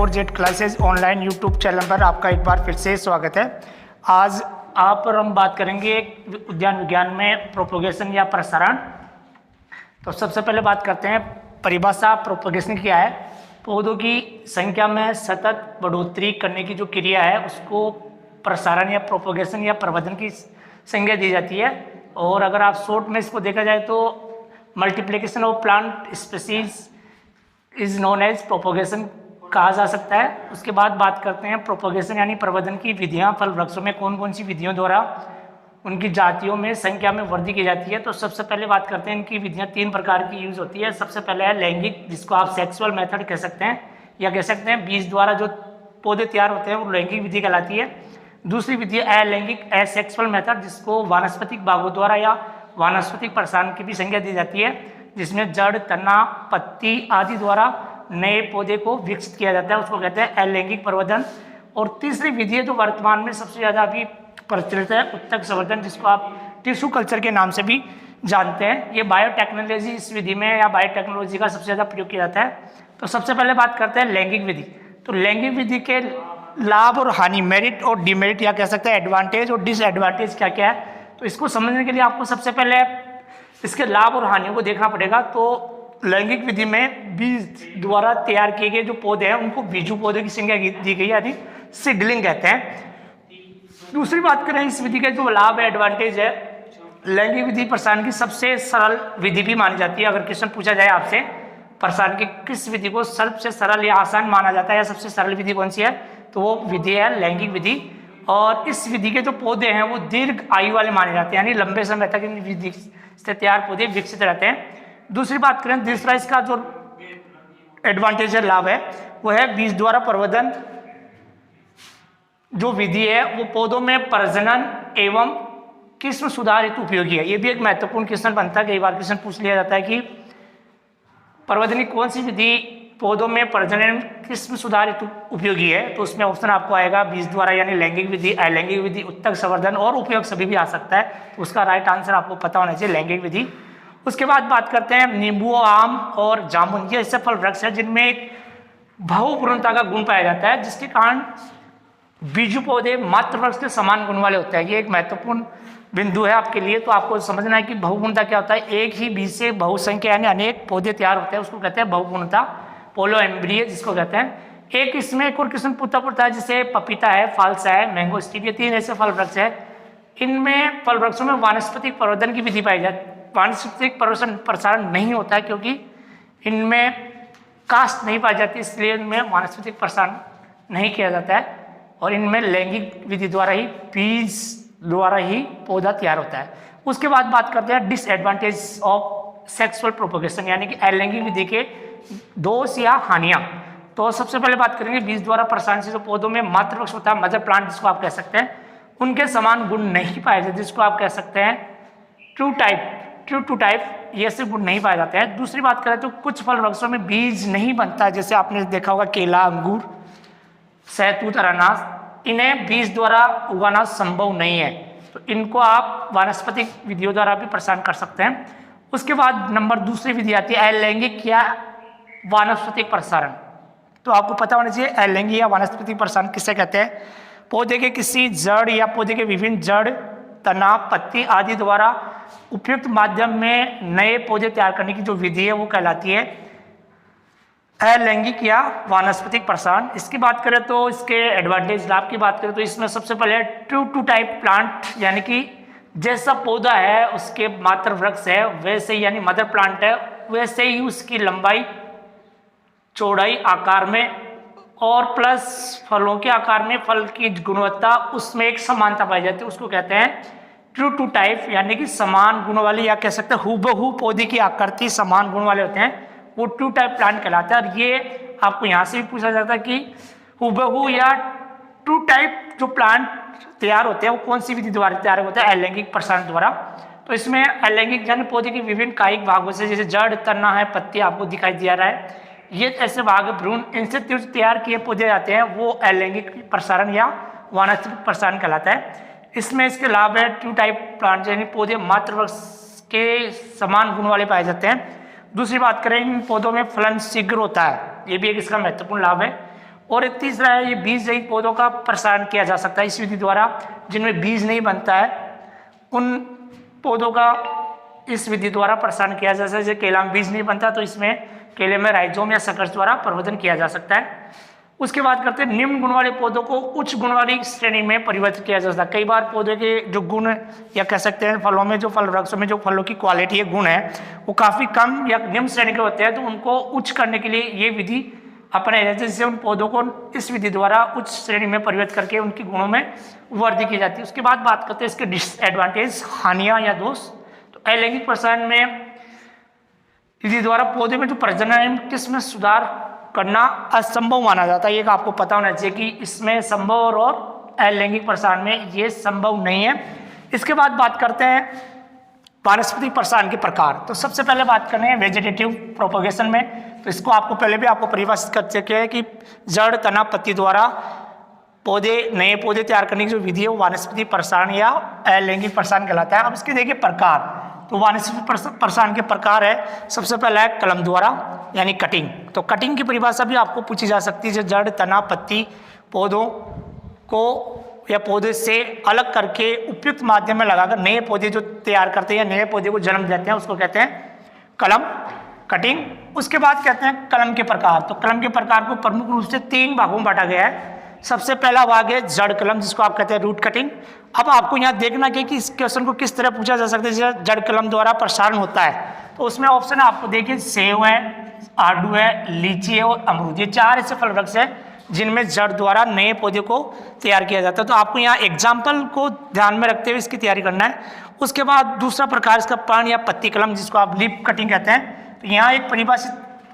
A4Z classes online YouTube channel पर आपका एक बार फिर से स्वागत है। आज आप पर हम बात करेंगे उद्यान विज्ञान में प्रोपोगेशन या प्रसारण। तो सबसे पहले बात करते हैं परिभाषा। प्रोपोगेशन क्या है? पौधों की संख्या में सतत बढ़ोतरी करने की जो क्रिया है उसको प्रसारण या प्रोपोगेशन या प्रवर्धन की संज्ञा दी जाती है। और अगर आप शॉर्ट में इसको देखा जाए तो multiplication of plant species is known as propagation कहा जा सकता है। उसके बाद बात करते हैं प्रोपोगेशन यानी प्रवर्धन की विधियां। फल वृक्षों में कौन कौन सी विधियों द्वारा उनकी जातियों में संख्या में वृद्धि की जाती है। तो सबसे पहले बात करते हैं इनकी विधियां तीन प्रकार की यूज होती है। सबसे पहले है लैंगिक, जिसको आप सेक्सुअल मेथड कह सकते हैं या कह सकते हैं बीज द्वारा जो पौधे तैयार होते हैं वो लैंगिक विधि कहलाती है। दूसरी विधि अलैंगिक एसेक्सुअल मेथड, जिसको वानस्पतिक भागों द्वारा या वानस्पतिक प्रसारण की भी संज्ञा दी जाती है, जिसमें जड़, तना, पत्ती आदि द्वारा नए पौधे को विकसित किया जाता है, उसको कहते हैं अलैंगिक प्रवर्धन। और तीसरी विधि है जो वर्तमान में सबसे ज़्यादा अभी प्रचलित है, उत्तक संवर्धन, जिसको आप टिश्यू कल्चर के नाम से भी जानते हैं। ये बायोटेक्नोलॉजी इस विधि में या बायोटेक्नोलॉजी का सबसे ज़्यादा प्रयोग किया जाता है। तो सबसे पहले बात करते हैं लैंगिक विधि। तो लैंगिक विधि के लाभ और हानि, मेरिट और डिमेरिट या कह सकते हैं एडवांटेज और डिसएडवांटेज क्या क्या है, तो इसको समझने के लिए आपको सबसे पहले इसके लाभ और हानियों को देखना पड़ेगा। तो लैंगिक विधि में बीज द्वारा तैयार किए गए जो पौधे हैं उनको बीजू पौधे की संज्ञा दी गई, यानी सीडलिंग कहते हैं। दूसरी बात करें इस विधि के जो लाभ है, एडवांटेज है, लैंगिक विधि प्रसारण की सबसे सरल विधि भी मानी जाती है। अगर क्वेश्चन पूछा जाए आपसे प्रसारण की किस विधि को सबसे सरल या आसान माना जाता है या सबसे सरल विधि कौन सी है, तो वो विधि है लैंगिक विधि। और इस विधि के जो पौधे हैं वो दीर्घ आयु वाले माने जाते हैं, यानी लंबे समय तक इन विधि से तैयार पौधे विकसित रहते हैं। दूसरी बात करें, दूसरा इसका जो एडवांटेज है, लाभ है, वो है बीज द्वारा प्रवर्धन जो विधि है वो पौधों में प्रजनन एवं किस्म सुधार हेतु उपयोगी है। ये भी एक महत्वपूर्ण क्वेश्चन बनता है, कई बार क्वेश्चन पूछ लिया जाता है कि प्रवर्धन कौन सी विधि पौधों में प्रजनन किस्म सुधार हेतु उपयोगी है, तो उसमें ऑप्शन आपको आएगा बीज द्वारा यानी लैंगिक विधि, अलैंगिक विधि, उत्तक संवर्धन और उपयोग सभी भी आ सकता है। तो उसका राइट आंसर आपको पता होना चाहिए लैंगिक विधि। उसके बाद बात करते हैं नींबू, आम और जामुन। ये ऐसे फल वृक्ष है जिनमें एक बहुपूर्णता का गुण पाया जाता है, जिसके कारण बीजू पौधे मात्र वृक्ष के समान गुण वाले होते हैं। ये एक महत्वपूर्ण बिंदु है आपके लिए। तो आपको समझना है कि बहुपूर्णता क्या होता है। एक ही बीज से बहुसंख्या यानी अनेक पौधे तैयार होते हैं, उसको कहते हैं बहुपूर्णता, पोलो एम्ब्रियो जिसको कहते हैं। एक इसमें एक और किस्म पुता पड़ता है, जैसे पपीता है, फालसा है, मैंगो स्टीव, ये तीन ऐसे फल वृक्ष है। इनमें फल वृक्षों में वानस्पतिक प्रवर्धन की विधि पाई जाती है। वानस्पतिक प्रसारण नहीं होता है क्योंकि इनमें कास्ट नहीं पाई जाती, इसलिए इनमें वानस्पतिक प्रसारण नहीं किया जाता है। और इनमें लैंगिक विधि द्वारा ही, बीज द्वारा ही पौधा तैयार होता है। उसके बाद बात करते हैं डिसएडवांटेज ऑफ सेक्सुअल प्रोपोगेशन, यानी कि अलैंगिक विधि के दोष या हानियां। तो सबसे पहले बात करेंगे बीज द्वारा प्रसारण से जो पौधों में मातृ वृक्ष होता है, मदर प्लांट जिसको आप कह सकते हैं, उनके समान गुण नहीं पाए जाते, जिसको आप कह सकते हैं ट्रू टू टाइप, ये ऐसे गुण नहीं पाए जाते हैं। दूसरी बात करें तो कुछ फल वृक्षों में बीज नहीं बनता, जैसे आपने देखा होगा केला, अंगूर, सहतूत, अनानास, इन्हें बीज द्वारा उगाना संभव नहीं है। तो इनको आप वानस्पतिक विधियों द्वारा भी प्रसारण कर सकते हैं। उसके बाद नंबर दूसरी विधि आती है अलैंगिक या वानस्पतिक प्रसारण। तो आपको पता होना चाहिए अलैंगिक या वानस्पतिक प्रसारण किससे कहते हैं। पौधे के किसी जड़ या पौधे के विभिन्न जड़, तना, पत्ती आदि द्वारा उपयुक्त माध्यम में नए पौधे तैयार करने की जो विधि है वो कहलाती है अलैंगिक या वानस्पतिक प्रसारण। इसकी बात करें तो इसके एडवांटेज, लाभ की बात करें तो इसमें सबसे पहले ट्रू टू टाइप प्लांट, यानी कि जैसा पौधा है उसके मातृ वृक्ष है वैसे ही, यानी मदर प्लांट है वैसे ही उसकी लंबाई, चौड़ाई, आकार में और प्लस फलों के आकार में, फल की गुणवत्ता, उसमें एक समानता पाई जाती है, उसको कहते हैं ट्रू टू टाइप, यानी कि समान गुण वाले या कह सकते हैं हूबहू पौधे की आकृति समान गुण वाले होते हैं, वो ट्रू टाइप प्लांट कहलाता है। और ये आपको यहाँ से भी पूछा जाता है कि हूबहू या ट्रू टाइप जो प्लांट तैयार होते हैं वो कौन सी विधि द्वारा तैयार होते हैं, अलैंगिक प्रसारण द्वारा। तो इसमें अलैंगिक यानी पौधे के विभिन्न कायिक भागों से, जैसे जड़, तना है, पत्ती आपको दिखाई दिया रहा है, ये ऐसे भाग भ्रूण, इनसे तैयार किए पौधे जाते हैं वो अलैंगिक प्रसारण या वानस्पतिक प्रसारण कहलाता है। इसमें इसके लाभ है ट्रू टाइप प्लांट यानी पौधे मातृ वृक्ष के समान गुण वाले पाए जाते हैं। दूसरी बात करें इन पौधों में फलन शीघ्र होता है, ये भी एक इसका महत्वपूर्ण लाभ है। और एक तीसरा है ये बीज रहित पौधों का प्रसारण किया जा सकता है इस विधि द्वारा, जिनमें बीज नहीं बनता है उन पौधों का इस विधि द्वारा प्रसारण किया जा सकता है। जैसे केला में बीज नहीं बनता तो इसमें केले में राइजोम या सकर्ष द्वारा प्रवर्धन किया जा सकता है। उसके बाद करते हैं निम्न गुण वाले पौधों को उच्च गुण वाली श्रेणी में परिवर्तित किया जा सकता है। कई बार पौधे के जो गुण या कह सकते हैं फलों में जो फल वृक्षों में जो फलों की क्वालिटी है, गुण है, वो काफ़ी कम या निम्न श्रेणी के होते हैं, तो उनको उच्च करने के लिए ये विधि अपनाई जाती है, जिससे उन पौधों को इस विधि द्वारा उच्च श्रेणी में परिवर्तित करके उनकी गुणों में वृद्धि की जाती है। उसके बाद बात करते हैं इसके डिसएडवांटेज, हानियाँ या दोष। तो अलैंगिक प्रसारण में विधि द्वारा पौधे में जो प्रजनन किस्म में सुधार करना असंभव माना जाता है। ये आपको पता होना चाहिए कि इसमें संभव और अलैंगिक प्रसारण में ये संभव नहीं है। इसके बाद बात करते हैं वानस्पतिक प्रसारण के प्रकार। तो सबसे पहले बात करनी है वेजिटेटिव प्रोपोगेशन में। तो इसको आपको पहले भी आपको परिभाषित कर चुके हैं कि जड़, तना, पत्ती द्वारा नए पौधे तैयार करने की जो विधि है वो वानस्पतिक प्रसारण या अलैंगिक प्रसारण कहलाता है। अब इसके देखिए प्रकार। तो वानस्पतिक प्रसारण के प्रकार है, सबसे पहला है कलम द्वारा यानी कटिंग। तो कटिंग की परिभाषा भी आपको पूछी जा सकती है। जो जड़, तना, पत्ती पौधों को या पौधे से अलग करके उपयुक्त माध्यम में लगाकर नए पौधे जो तैयार करते हैं या नए पौधे को जन्म देते हैं उसको कहते हैं कलम, कटिंग। उसके बाद कहते हैं कलम के प्रकार। तो कलम के प्रकार को प्रमुख रूप से 3 भागों में बांटा गया है। सबसे पहला भाग है जड़ कलम, जिसको आप कहते हैं रूट कटिंग। अब आपको यहाँ देखना कि इस क्वेश्चन को किस तरह पूछा जा सकता है। जैसे जड़ कलम द्वारा प्रसारण होता है तो उसमें ऑप्शन है, आपको देखिए सेब है, आड़ू है, लीची है और अमरूद, ये 4 ऐसे फल वृक्ष है जिनमें जड़ द्वारा नए पौधे को तैयार किया जाता है। तो आपको यहाँ एग्जाम्पल को ध्यान में रखते हुए इसकी तैयारी करना है। उसके बाद दूसरा प्रकार इसका पर्ण या पत्ती कलम, जिसको आप लीफ कटिंग कहते हैं। तो यहाँ एक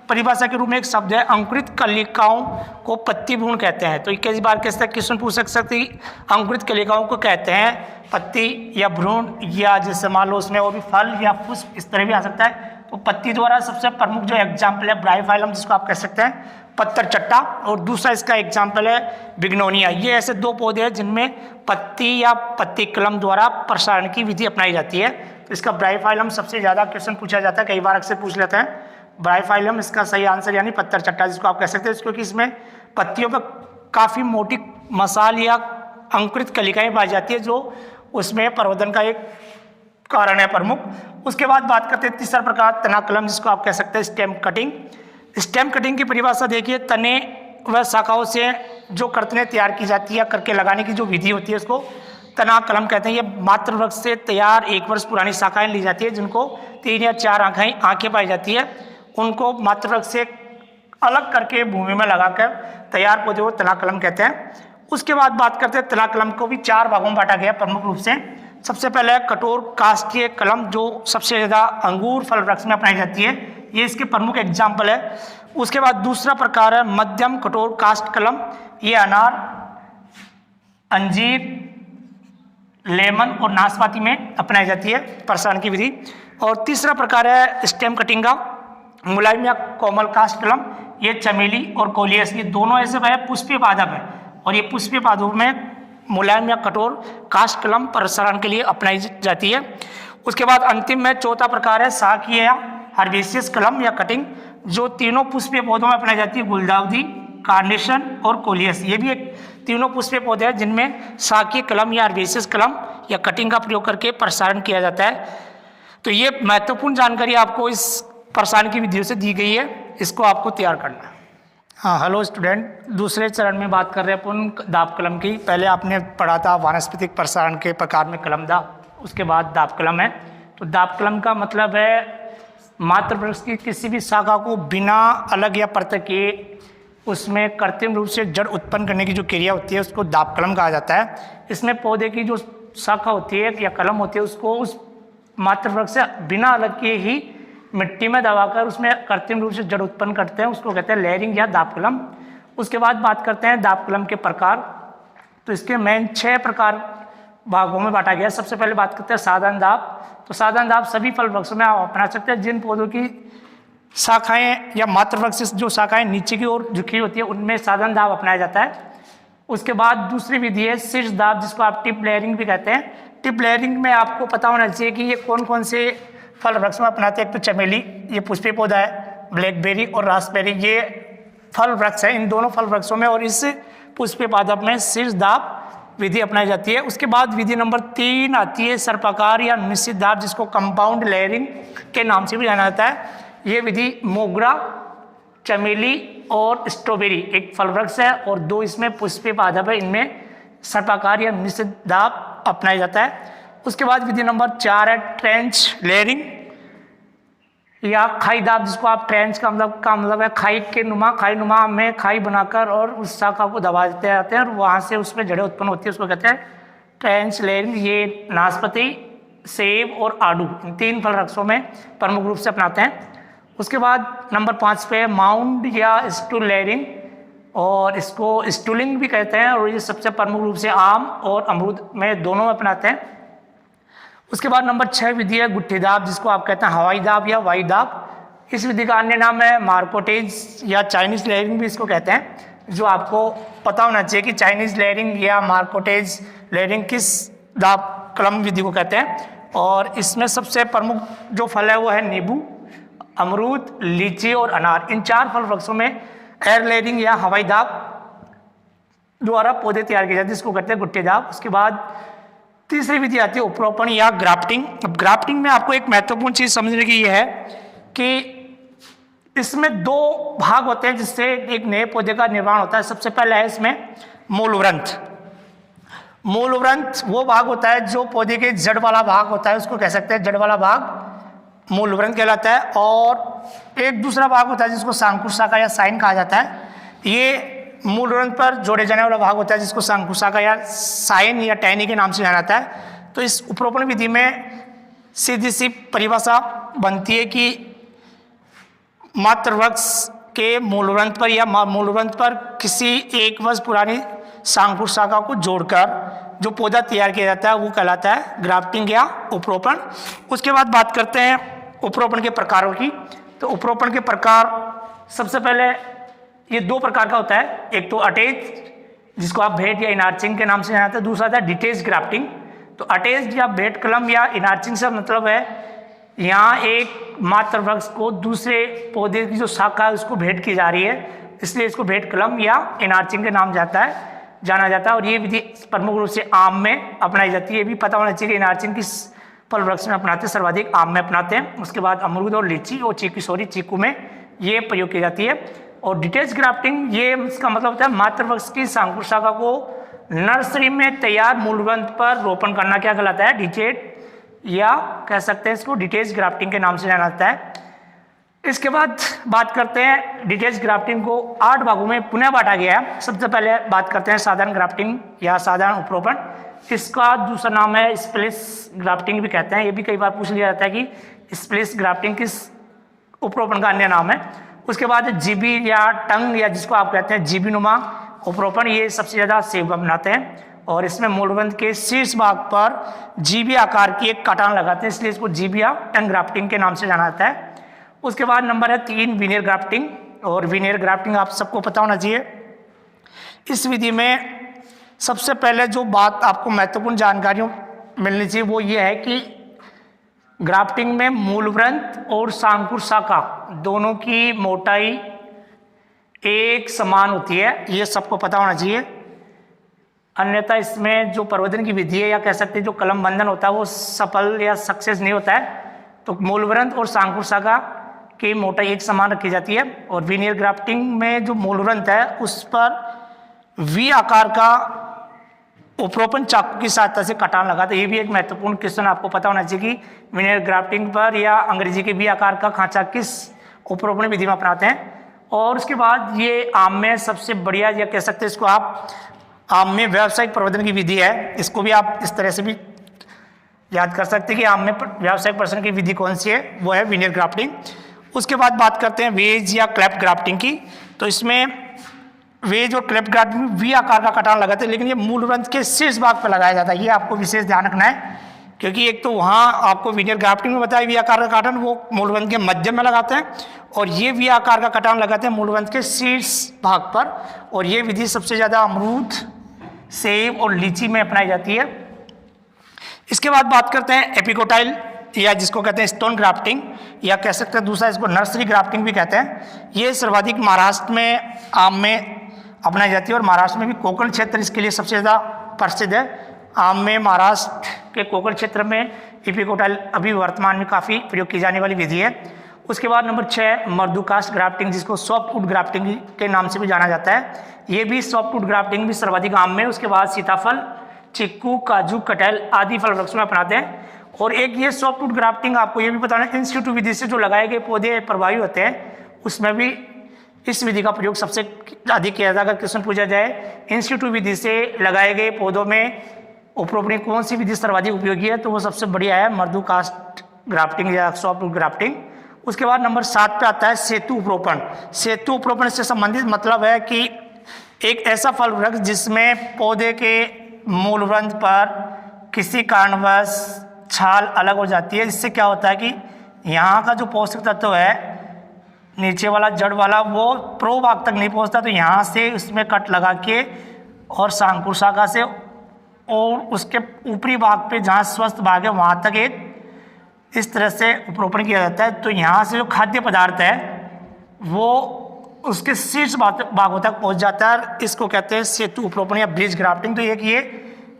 परिभाषा के रूप में एक शब्द है, अंकुरित कलिकाओं को पत्ती भ्रूण कहते हैं। तो कई बार कैसे क्वेश्चन पूछ सकते अंकुरित कलिकाओं को कहते हैं पत्ती या भ्रूण, या जैसे मान लो उसमें वो भी फल या पुष्प इस तरह भी आ सकता है। तो पत्ती द्वारा सबसे प्रमुख जो एग्जाम्पल है ब्रायोफाइलम, जिसको आप कह सकते हैं पत्थर चट्टा, और दूसरा इसका एग्जाम्पल है बिग्नोनिया। ये ऐसे 2 पौधे हैं जिनमें पत्ती या पत्ती कलम द्वारा प्रसारण की विधि अपनाई जाती है। तो इसका ब्रायोफाइलम सबसे ज़्यादा क्वेश्चन पूछा जाता है, कई बार अक्सर पूछ लेते हैं। ब्रायोफाइलम इसका सही आंसर यानी पत्थर चट्टा, जिसको आप कह सकते हैं, क्योंकि इसमें पत्तियों पर काफ़ी मोटी मसाल या अंकुरित कलिकाएं पाई जाती है, जो उसमें प्रवर्धन का एक कारण है प्रमुख। उसके बाद बात करते हैं तीसरा प्रकार तना कलम, जिसको आप कह सकते हैं स्टेम कटिंग। स्टेम कटिंग की परिभाषा देखिए, तने व शाखाओं से जो कर्तनें तैयार की जाती है, करके लगाने की जो विधि होती है उसको तना कलम कहते हैं। ये मात्र वृक्ष से तैयार 1 वर्ष पुरानी शाखाएं ली जाती है, जिनको 3 या 4 आंखें पाई जाती है, उनको मात्र वृक्ष से अलग करके भूमि में लगाकर तैयार पौधे को तना कलम कहते हैं। उसके बाद बात करते हैं तना कलम को भी 4 भागों में बांटा गया प्रमुख रूप से। सबसे पहले है कठोर काष्ठीय कलम, जो सबसे ज़्यादा अंगूर फल वृक्ष में अपनाई जाती है, ये इसके प्रमुख एग्जाम्पल है। उसके बाद दूसरा प्रकार है मध्यम कठोर काष्ठ कलम, ये अनार, अंजीर, लेमन और नाशपाती में अपनाई जाती है प्रसारण की विधि। और तीसरा प्रकार है स्टेम कटिंग का मुलायम या कोमल काष्ठ कलम, ये चमेली और कोलियस, ये दोनों ऐसे है पुष्पीय पादप है, और ये पुष्पीय पादप में मुलायम या कठोर काष्ठ कलम प्रसारण के लिए अपनाई जाती है। उसके बाद अंतिम में चौथा प्रकार है शाकीय या हर्बेसियस कलम या कटिंग, जो तीनों पुष्पीय पौधों में अपनाई जाती है, गुलदाउदी, कार्नेशन और कोलियस। ये भी एक तीनों पुष्पीय पौधे हैं जिनमें शाकीय कलम या हर्बेसियस कलम या कटिंग का प्रयोग करके प्रसारण किया जाता है। तो ये महत्वपूर्ण जानकारी आपको इस प्रसारण की विधियों से दी गई है, इसको आपको तैयार करना है। हाँ, हेलो स्टूडेंट, दूसरे चरण में बात कर रहे हैं अपन दाब कलम की। पहले आपने पढ़ा था वानस्पतिक प्रसारण के प्रकार में कलम दाब, उसके बाद दाब कलम है। तो दाब कलम का मतलब है मात्र वृक्ष की किसी भी शाखा को बिना अलग या पृथक किए उसमें कृत्रिम रूप से जड़ उत्पन्न करने की जो क्रिया होती है उसको दाब कलम कहा जाता है। इसमें पौधे की जो शाखा होती है या कलम होती है उसको उस मात्र वृक्ष से बिना अलग किए ही मिट्टी में दबाकर उसमें कृत्रिम रूप से जड़ उत्पन्न करते हैं, उसको कहते हैं लेयरिंग या दाब कलम। उसके बाद बात करते हैं दाब कलम के प्रकार। तो इसके मेन 6 प्रकार भागों में बांटा गया। सबसे पहले बात करते हैं साधारण दाब। तो साधारण दाब सभी फल वृक्षों में आप अपना सकते हैं जिन पौधों की शाखाएं या मात्र वृक्ष से जो शाखाएं नीचे की ओर झुकी होती है उनमें साधारण दाब अपनाया जाता है। उसके बाद दूसरी विधि है शीर्ष दाब, जिसको आप टिप लेयरिंग भी कहते हैं। टिप लेयरिंग में आपको पता होना चाहिए कि ये कौन कौन से फल वृक्ष में अपनाते हैं। एक तो चमेली, ये पुष्पीय पौधा है, ब्लैकबेरी और रास्पबेरी, ये फल वृक्ष है, इन दोनों फल वृक्षों में और इस पुष्पीय पादप में शीर्ष दाब विधि अपनाई जाती है। उसके बाद विधि नंबर 3 आती है सर्पाकार या निश्चित दाब, जिसको कंपाउंड लेयरिंग के नाम से भी जाना जाता है। ये विधि मोगरा, चमेली और स्ट्रॉबेरी एक फल वृक्ष है और 2 इसमें पुष्पीय पादप है, इनमें सर्पाकार या निश्चित दाब अपनाया जाता है। उसके बाद विधि नंबर 4 है ट्रेंच लेयरिंग या खाई दाब, जिसको आप ट्रेंच का मतलब है खाई नुमा में खाई बनाकर और उस शाखा को दबा देते जाते हैं और वहाँ से उसमें जड़ें उत्पन्न होती है, उसको कहते हैं ट्रेंच लेयरिंग। ये नाशपाती, सेब और आड़ू इन 3 फल वृक्षों में प्रमुख रूप से अपनाते हैं। उसके बाद नंबर 5 पे माउंड या स्टूल लेयरिंग और इसको स्टूलिंग भी कहते हैं और ये सबसे प्रमुख रूप से आम और अमरूद में दोनों में अपनाते हैं। उसके बाद नंबर 6 विधि है गुट्ठी दाब, जिसको आप कहते हैं हवाई दाब या वाई दाब। इस विधि का अन्य नाम है मार्कोटेज या चाइनीज लेयरिंग भी इसको कहते हैं, जो आपको पता होना चाहिए कि चाइनीज लेयरिंग या मार्कोटेज लेयरिंग किस दाब कलम विधि को कहते हैं। और इसमें सबसे प्रमुख जो फल है वो है नींबू, अमरूद, लीची और अनार। इन 4 फल वृक्षों में एयर लेयरिंग या हवाई दाब द्वारा पौधे तैयार किए जाते हैं, जिसको कहते हैं गुट्ठी दाब। उसके बाद तीसरी विधि आती है उपरोपण या ग्राफ्टिंग। अब ग्राफ्टिंग में आपको एक महत्वपूर्ण चीज समझने की यह है कि इसमें 2 भाग होते हैं जिससे एक नए पौधे का निर्माण होता है। सबसे पहले है इसमें मूलवृंत। मूलवृंत वो भाग होता है जो पौधे के जड़ वाला भाग होता है, उसको कह सकते हैं जड़ वाला भाग मूलवृंत कहलाता है। और एक दूसरा भाग होता है जिसको सांकुश शाखा या साइन कहा जाता है। ये मूलवृंत पर जोड़े जाने वाला भाग होता है जिसको सांकुश शाखा या साइन या टहनी के नाम से जाना जाता है। तो इस उपरोपण विधि में सीधी सी परिभाषा बनती है कि मात्र वृक्ष के मूलवृंत पर या मूलवृंत पर किसी एक वर्ष पुरानी सांकुश शाखा को जोड़कर जो पौधा तैयार किया जाता है वो कहलाता है ग्राफ्टिंग या उपरोपण। उसके बाद बात करते हैं उपरोपण के प्रकारों की। तो उपरोपण के प्रकार सबसे पहले ये 2 प्रकार का होता है। एक तो अटैच, जिसको आप भेंट या इनार्चिंग के नाम से जाना जाता है। दूसरा था डिटेच ग्राफ्टिंग। तो अटैच या भेंट कलम या इनार्चिंग से मतलब है यहाँ एक मात्र वृक्ष को दूसरे पौधे की जो शाखा है उसको भेंट की जा रही है, इसलिए इसको भेंट कलम या इनार्चिंग के नाम जाना जाता है। और ये विधि प्रमुख रूप से आम में अपनाई जाती है। ये भी पता होना चाहिए कि इनार्चिंग किस फल वृक्ष में अपनाते हैं, सर्वाधिक आम में अपनाते हैं। उसके बाद अमरूद और लीची और चीकू में ये प्रयोग की जाती है। और डिटेच ग्राफ्टिंग ये इसका मतलब होता है मात्र वृक्ष की सांकुश शाखा को नर्सरी में तैयार मूलवृंत पर रोपण करना क्या कहलाता है, डिटेच, या कह सकते हैं इसको डिटेच ग्राफ्टिंग के नाम से जाना जाता है। इसके बाद बात करते हैं डिटेच ग्राफ्टिंग को 8 भागों में पुनः बांटा गया है। सबसे पहले बात करते हैं साधारण ग्राफ्टिंग या साधारण उपरोपण। इसका दूसरा नाम है स्प्लिस ग्राफ्टिंग भी कहते हैं। ये भी कई बार पूछ लिया जाता है कि स्प्लिस ग्राफ्टिंग किस उपरोपण का अन्य नाम है। उसके बाद जीबी या टंग या जिसको आप कहते हैं जीबी नुमा उपरोपण, ये सबसे ज़्यादा सेब अपनाते हैं और इसमें मूलवृंत के शीर्ष भाग पर जीबी आकार की एक कटान लगाते हैं, इसलिए इसको जीबी या टंग ग्राफ्टिंग के नाम से जाना जाता है। उसके बाद नंबर है 3 विनियर ग्राफ्टिंग। और विनियर ग्राफ्टिंग आप सबको पता होना चाहिए। इस विधि में सबसे पहले जो बात आपको महत्वपूर्ण जानकारियों मिलनी चाहिए वो ये है कि ग्राफ्टिंग में मूलवृंत और सांकुश शाखा दोनों की मोटाई एक समान होती है, ये सबको पता होना चाहिए। अन्यथा इसमें जो प्रवर्धन की विधि है या कह सकते हैं जो कलम बंधन होता है वो सफल या सक्सेस नहीं होता है। तो मूलवृंत और सांकुश शाखा की मोटाई एक समान रखी जाती है। और विनियर ग्राफ्टिंग में जो मूलवृंत है उस पर वी आकार का उपरोपण चाकू की सहायता से कटान लगाते हैं। ये भी एक महत्वपूर्ण क्वेश्चन आपको पता होना चाहिए कि विनियर ग्राफ्टिंग पर या अंग्रेजी के वी आकार का खांचा किस उपरोपण विधि में अपनाते हैं। और उसके बाद ये आम में सबसे बढ़िया या कह सकते हैं इसको आप आम में व्यावसायिक प्रवर्धन की विधि है। इसको भी आप इस तरह से भी याद कर सकते हैं कि आम में व्यावसायिक प्रवर्धन की विधि कौन सी है, वो है विनियर ग्राफ्टिंग। उसके बाद बात करते हैं वेज या क्लेफ्ट ग्राफ्टिंग की। तो इसमें वेज और क्लेफ्ट ग्राफ्टिंग वी आकार का कटान लगाते हैं, लेकिन ये मूलवृंत के शीर्ष भाग पर लगाया जाता है। ये आपको विशेष ध्यान रखना है क्योंकि एक तो वहाँ आपको विनियर ग्राफ्टिंग में बताया वी आकार का काटन वो मूलवृंत के मध्य में लगाते हैं और ये वी आकार का कटान लगाते हैं मूलवृंत के शीर्ष भाग पर। और ये विधि सबसे ज़्यादा अमरूद, सेब और लीची में अपनाई जाती है। इसके बाद बात करते हैं एपिकोटाइल या जिसको कहते हैं स्टोन ग्राफ्टिंग या कह सकते हैं दूसरा इसको नर्सरी ग्राफ्टिंग भी कहते हैं। ये सर्वाधिक महाराष्ट्र में आम में अपनाई जाती है और महाराष्ट्र में भी कोकण क्षेत्र इसके लिए सबसे ज़्यादा प्रसिद्ध है। आम में महाराष्ट्र के कोकण क्षेत्र में इपिकोटाइल अभी वर्तमान में काफ़ी प्रयोग की जाने वाली विधि है। उसके बाद नंबर 6 मर्दूकास्ट ग्राफ्टिंग, जिसको सॉफ्टवुड ग्राफ्टिंग के नाम से भी जाना जाता है। ये भी सॉफ्टवुड ग्राफ्टिंग भी सर्वाधिक आम में। उसके बाद सीताफल, चिक्कू, काजू, कटहल आदि फल वृक्षों में अपनाते हैं। और एक ये सॉफ्टवुड ग्राफ्टिंग आपको ये भी बताना, इंस्टीट्यूट विधि से जो लगाए गए पौधे प्रभावी होते हैं उसमें भी इस विधि का प्रयोग सबसे अधिक किया जाता है। अगर क्वेश्चन पूछा जाए इंस्टीट्यूट विधि से लगाए गए पौधों में उपरोक्त कौन सी विधि सर्वाधिक उपयोगी है, तो वो सबसे बढ़िया है मर्दूकास्ट ग्राफ्टिंग या सॉफ्टवुड ग्राफ्टिंग। उसके बाद नंबर 7 पे आता है सेतु उपरोपण। सेतु उपरोपण से संबंधित मतलब है कि एक ऐसा फल वृक्ष जिसमें पौधे के मूलवृंत पर किसी कारणवश छाल अलग हो जाती है। इससे क्या होता है कि यहाँ का जो पोषक तत्व है नीचे वाला जड़ वाला वो प्रो भाग तक नहीं पहुँचता, तो यहाँ से उसमें कट लगा के और शांकुर शाखा से और उसके ऊपरी भाग पे जहाँ स्वस्थ भाग है वहाँ तक एक इस तरह से उपरोपण किया जाता है। तो यहाँ से जो खाद्य पदार्थ है वो उसके शीर्ष भागों तक पहुँच जाता है। इसको कहते हैं सेतु उपरोपण या ब्रिज ग्राफ्टिंग। तो एक ये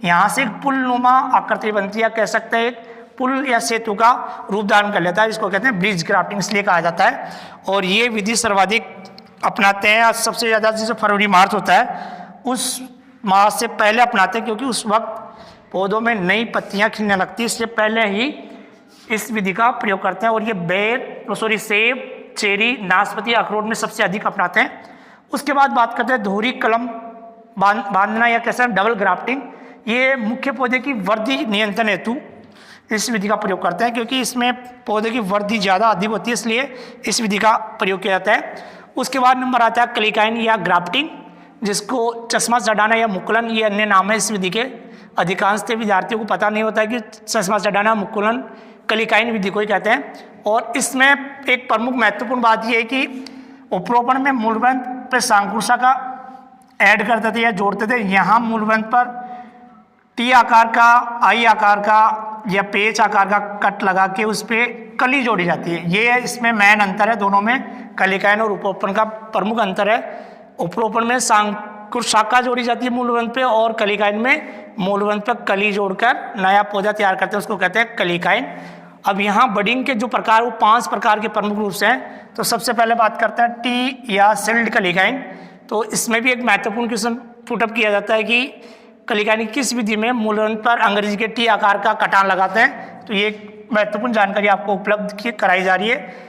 यहाँ से एक पुल नुमा आकृति बनती है, या कह सकते हैं एक पुल या सेतु का रूप धारण कर लेता है, इसको कहते हैं ब्रिज ग्राफ्टिंग इसलिए कहा जाता है। और ये विधि सर्वाधिक अपनाते हैं, सबसे ज़्यादा जैसे फरवरी मार्च होता है उस माह से पहले अपनाते हैं, क्योंकि उस वक्त पौधों में नई पत्तियां खिलने लगती है, इसलिए पहले ही इस विधि का प्रयोग करते हैं। और ये सेब, चेरी, नाशपाती, अखरोट में सबसे अधिक अपनाते हैं। उसके बाद बात करते हैं धोरी कलम बांधना या कैसे डबल ग्राफ्टिंग। ये मुख्य पौधे की वृद्धि नियंत्रण हेतु इस विधि का प्रयोग करते हैं, क्योंकि इसमें पौधे की वृद्धि ज़्यादा अधिक होती है, इसलिए इस विधि का प्रयोग किया जाता है। उसके बाद नंबर आता है कलिकाइन या ग्राफ्टिंग, जिसको चश्मा चढ़ाना या मुकुलन ये अन्य नाम है इस विधि के। अधिकांश विद्यार्थियों को पता नहीं होता है कि चश्मा चढ़ाना, मुकुलन कलिकाइन विधि को ही कहते हैं। और इसमें एक प्रमुख महत्वपूर्ण बात यह है कि उपरोपण में मूलवंत पर शांकुर शाखा ऐड करते थे या जोड़ते थे। यहाँ मूलवंत पर टी आकार का, आई आकार का या पेच आकार का कट लगा के उस पर कली जोड़ी जाती है। ये इसमें मेन अंतर है दोनों में, कलिकाइन और उपरोपण का प्रमुख अंतर है। उपरोपण में शांकुर शाखा जोड़ी जाती है मूलवंत पे, और कलिकाइन में मूलवंत पर कली जोड़कर नया पौधा तैयार करते हैं, उसको कहते हैं कलिकाइन। अब यहाँ बडिंग के जो प्रकार वो 5 प्रकार के प्रमुख रूप से हैं। तो सबसे पहले बात करते हैं टी या सिल्ड कलिकाइन। तो इसमें भी एक महत्वपूर्ण क्वेश्चन पुटअप किया जाता है कि कलिकाइन किस विधि में मूलवंत पर अंग्रेजी के टी आकार का कटान लगाते हैं। तो ये एक महत्वपूर्ण जानकारी आपको उपलब्ध कराई जा रही है।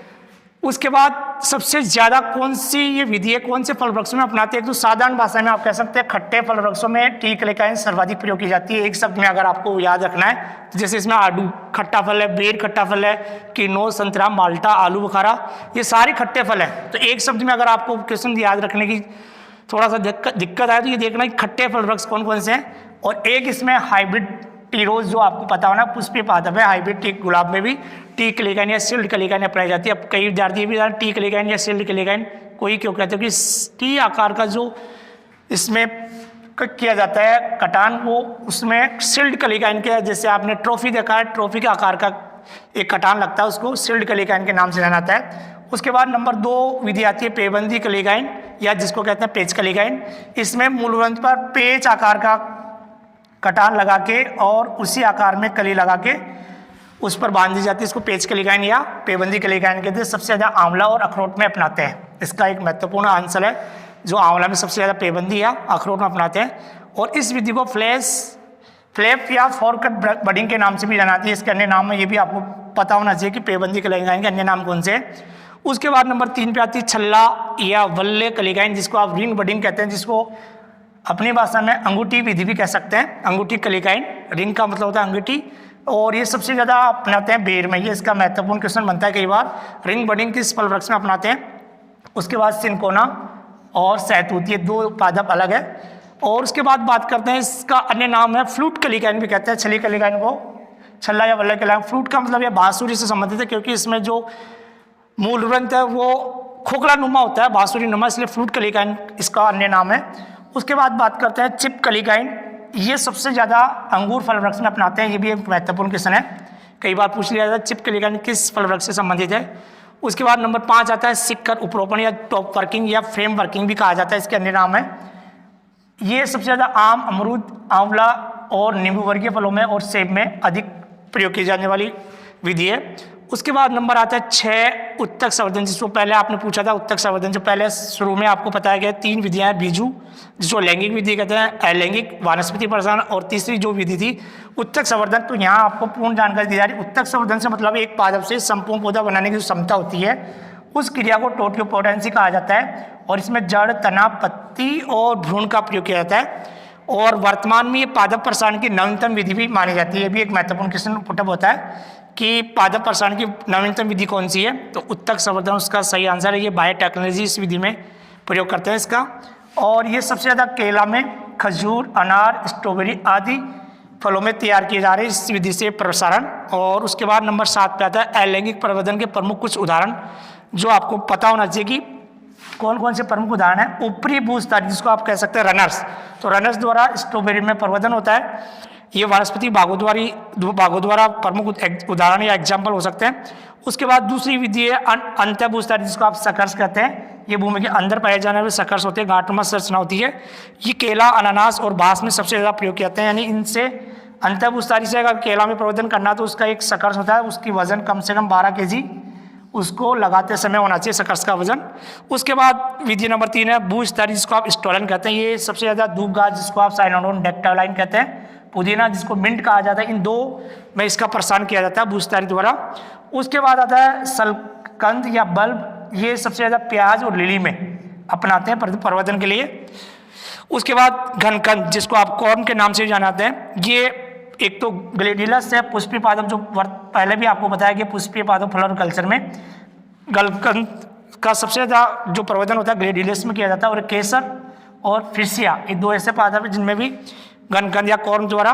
उसके बाद सबसे ज़्यादा कौन सी ये विधि है, कौन से फल वृक्षों में अपनाते हैं, तो साधारण भाषा में आप कह सकते हैं खट्टे फल वृक्षों में टी कलिकाइन सर्वाधिक प्रयोग की जाती है। एक शब्द में अगर आपको याद रखना है तो जैसे इसमें आडू खट्टा फल है, बेर खट्टा फल है, किनो, संतरा, माल्टा, आलू बुखारा, ये सारे खट्टे फल हैं। तो एक शब्द में अगर आपको क्वेश्चन याद रखने की थोड़ा सा दिक्कत आए तो ये देखना कि खट्टे फल वृक्ष कौन कौन से हैं। और एक इसमें हाइब्रिड टी रोज जो आपको पता होना पुष्पीय पादप है, हाइब्रिड टी गुलाब में भी टी कलिकाइन या सिल्ड कलिकाइन अपनाई जाती है। अब कई विद्यार्थी भी टी कलिकाइन या सिल्ड कलिकाइन कोई क्यों कहते हैं कि टी आकार का जो इसमें किया जाता है कटान, वो उसमें सिल्ड कलिकाइन के, जैसे आपने ट्रॉफी देखा है, ट्रॉफी के आकार का एक कटान लगता है, उसको सिल्ड कलिकाइन के नाम से जाना जाता है। उसके बाद नंबर 2 विधि आती है पेबंदी कलिकाइन या जिसको कहते हैं पेच कलिकाइन। इसमें मूलवंत पर पेच आकार का कटान लगा के और उसी आकार में कली लगा के उस पर बांध दी जाती है, इसको पेच कलिकाइन या पेबंदी कलिकाइन कहते हैं। सबसे ज़्यादा आंवला और अखरोट में अपनाते हैं। इसका एक महत्वपूर्ण आंसर है जो आंवला में सबसे ज़्यादा पेबंदी या अखरोट में अपनाते हैं। और इस विधि को फ्लैप या फोरकट बडिंग के नाम से भी जाना जाती है। इसके अन्य नाम है, ये भी आपको पता होना चाहिए कि पेबंदी कलिकाइन के अन्य नाम कौन से हैं। उसके बाद नंबर 3 पे आती है छल्ला या वल्ले कलिकाइन, जिसको आप रिंग बडिंग कहते हैं, जिसको अपनी भाषा में अंगूठी विधि भी कह सकते हैं। अंगूठी कलिकाइन, रिंग का मतलब होता है अंगूठी, और ये सबसे ज़्यादा अपनाते हैं बेर में। ये इसका महत्वपूर्ण क्वेश्चन बनता है कई बार, रिंग बडिंग किस फल वृक्ष में अपनाते हैं। उसके बाद सिनकोना और सहतूत, ये 2 पादप अलग है। और उसके बाद बात करते हैं, इसका अन्य नाम है फ्लूट कलिकाइन भी कहते हैं। छली कलिकाइन को छल्ला या वल्ले कलिकाइन, फ्लूट का मतलब ये बांसुरी से संबंधित है, क्योंकि इसमें जो मूलवंत है वो खोखला नुमा होता है, बांसुरी नुमा, इसलिए फ्लूट कलिकाइन इसका अन्य नाम है। उसके बाद बात करते हैं चिप कलिकाइन, ये सबसे ज़्यादा अंगूर फल वृक्ष में अपनाते हैं। ये भी एक महत्वपूर्ण क्वेश्चन है, कई बार पूछ लिया जाता है चिप कलिकाइन किस फल वृक्ष से संबंधित है। उसके बाद नंबर 5 आता है शिखर उपरोपण या टॉप वर्किंग या फ्रेम वर्किंग भी कहा जाता है, इसके अन्य नाम है। ये सबसे ज़्यादा आम, अमरूद, आंवला और नींबू वर्गीय फलों में और सेब में अधिक प्रयोग की जाने वाली विधि है। उसके बाद नंबर आता है 6 उत्तक संवर्धन, जिसको पहले आपने पूछा था। उत्तक संवर्धन से पहले शुरू में आपको बताया गया 3 विधियां हैं। बीजू, जिसको लैंगिक विधि कहते हैं, अलैंगिक वानस्पति प्रसारण, और तीसरी जो विधि थी उत्तक संवर्धन। तो यहाँ आपको पूर्ण जानकारी दी जा रही है। उत्तक संवर्धन से मतलब एक पादप से संपूर्ण पौधा बनाने की जो क्षमता होती है उस क्रिया को टोटियोपोटेंसी कहा जाता है, और इसमें जड़, तना, पत्ती और भ्रूण का प्रयोग किया जाता है। और वर्तमान में ये पादप प्रसारण की नवीनतम विधि भी मानी जाती है। ये भी एक महत्वपूर्ण क्वेश्चन पुटअप होता है कि पादप प्रसारण की नवीनतम विधि कौन सी है, तो उत्तक संवर्धन उसका सही आंसर है। ये बायोटेक्नोलॉजी इस विधि में प्रयोग करते हैं इसका। और ये सबसे ज़्यादा केला में, खजूर, अनार, स्ट्रॉबेरी आदि फलों में तैयार किए जा रहे हैं इस विधि से प्रसारण। और उसके बाद नंबर 7 पे आता है अलैंगिक प्रवर्धन के प्रमुख कुछ उदाहरण, जो आपको पता होना चाहिए कि कौन कौन से प्रमुख उदाहरण हैं। ऊपरी भूस्तर, जिसको आप कह सकते हैं रनर्स, तो रनर्स द्वारा स्ट्रॉबेरी में प्रवर्धन होता है। ये वनस्पति भागों द्वारा प्रमुख उदाहरण या एग्जाम्पल हो सकते हैं। उसके बाद दूसरी विधि है अंतःभूस्तर, जिसको आप सकर्स कहते हैं। ये भूमि के अंदर पाए जाने वाले सकर्स होते हैं, गांठनुमा संरचना होती है। ये केला, अनानास और बांस में सबसे ज़्यादा प्रयोग किए जाते हैं। यानी इनसे अंतःभूस्तारी से अगर केला में प्रवर्धन करना तो उसका एक सकर्स होता है, उसकी वजन कम से कम 12 kg उसको लगाते समय होना चाहिए, सकर्स का वजन। उसके बाद विधि नंबर 3 है भूस्तरी, जिसको आप स्टोलन कहते हैं। ये सबसे ज़्यादा धूप घास, जिसको आप साइनोडोन डेक्टालाइन कहते हैं। पुदीना, जिसको मिंट कहा जाता है। इन 2 में इसका प्रसारण किया जाता है भूस्तरी द्वारा। उसके बाद आता है सलकंद या बल्ब। ये सबसे ज़्यादा प्याज और लिली में अपनाते हैं प्रवर्धन के लिए। उसके बाद घनकंद, जिसको आप कॉर्न के नाम से जानते हैं। ये एक तो ग्लेडिलस है, पुष्पीय पादप, जो पहले भी आपको बताया कि पुष्पीय पादप फ्लोरिकल्चर में गलकंद का सबसे ज़्यादा जो प्रवर्धन होता है ग्लेडिलस में किया जाता है। और केसर और फिसिया, ये 2 ऐसे पादप हैं जिनमें भी घनकंद या कॉर्न द्वारा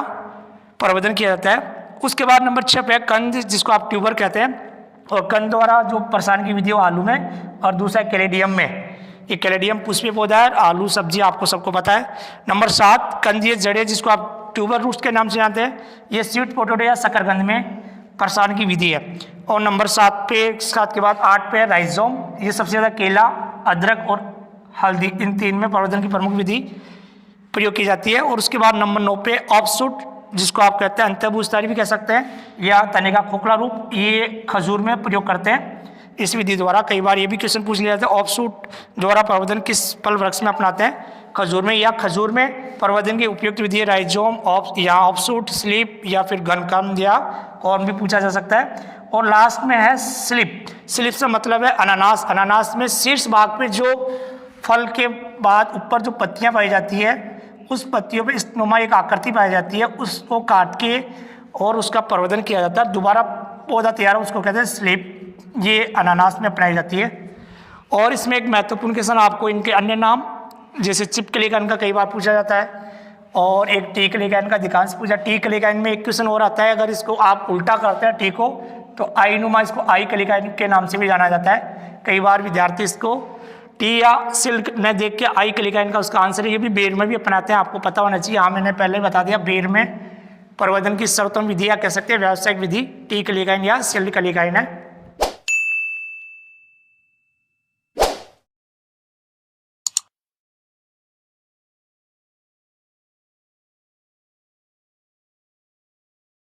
प्रवर्धन किया जाता है। उसके बाद नंबर 6 पे कंद, जिसको आप ट्यूबर कहते हैं। और कंद द्वारा जो प्रसारण की विधि हो आलू में, और दूसरा कैलेडियम में। ये कैलेडियम पुष्पीय पौधा है, आलू सब्जी आपको सबको पता है। नंबर 7 कंद, ये जड़े, जिसको आप ट्यूबर रूट्स के नाम से जानते हैं। ये स्वीट पोटैटो या शकरकंद में प्रसारण की विधि है। और नंबर 7 के बाद 8 पे राइजोम। ये सबसे ज़्यादा केला, अदरक और हल्दी, इन 3 में प्रवर्धन की प्रमुख विधि प्रयोग की जाती है। और उसके बाद नंबर 9 पे ऑफशूट, जिसको आप कहते हैं अंतःभूस्तारी भी कह सकते हैं, या तने का खोखला रूप। ये खजूर में प्रयोग करते हैं इस विधि द्वारा। कई बार ये भी क्वेश्चन पूछ लिया जाता है, ऑफशूट द्वारा प्रवर्धन किस फल वृक्ष में अपनाते हैं, खजूर में। या खजूर में प्रवर्धन की उपयुक्त विधि है राइजोम, या ऑफशूट, स्लिप, या फिर घनकंद या कॉर्न भी पूछा जा सकता है। और लास्ट में है स्लिप। स्लिप से मतलब है अनानास। अनानास में शीर्ष भाग पे जो फल के बाद ऊपर जो पत्तियां पाई जाती है, उस पत्तियों पे स्तनुमा एक आकृति पाई जाती है, उसको काट के और उसका प्रवर्धन किया जाता है। दोबारा पौधा तैयार, उसको कहते हैं स्लिप। ये अनानास में अपनाई जाती है। और इसमें एक महत्वपूर्ण क्वेश्चन आपको इनके अन्य नाम, जैसे चिपकलीकाइन का कई बार पूछा जाता है, और एक टीकलीकाइन का अधिकांश पूछा। टीकलीकाइन में एक क्वेश्चन और आता है, अगर इसको आप उल्टा करते हैं टी को, तो आई नुमा, इसको आई कलीकाइन के नाम से भी जाना जाता है। कई बार विद्यार्थी इसको टी या सिल्क न देख के आई कलीकाइन का उसका आंसर है। ये भी बेर में भी अपनाते हैं, आपको पता होना चाहिए। हाँ, मैंने पहले बता दिया, बेर में प्रवर्धन की सर्वोत्तम विधि या कह सकते हैं व्यावसायिक विधि टी कलीकाइन या सिल्क कलीकाइन है।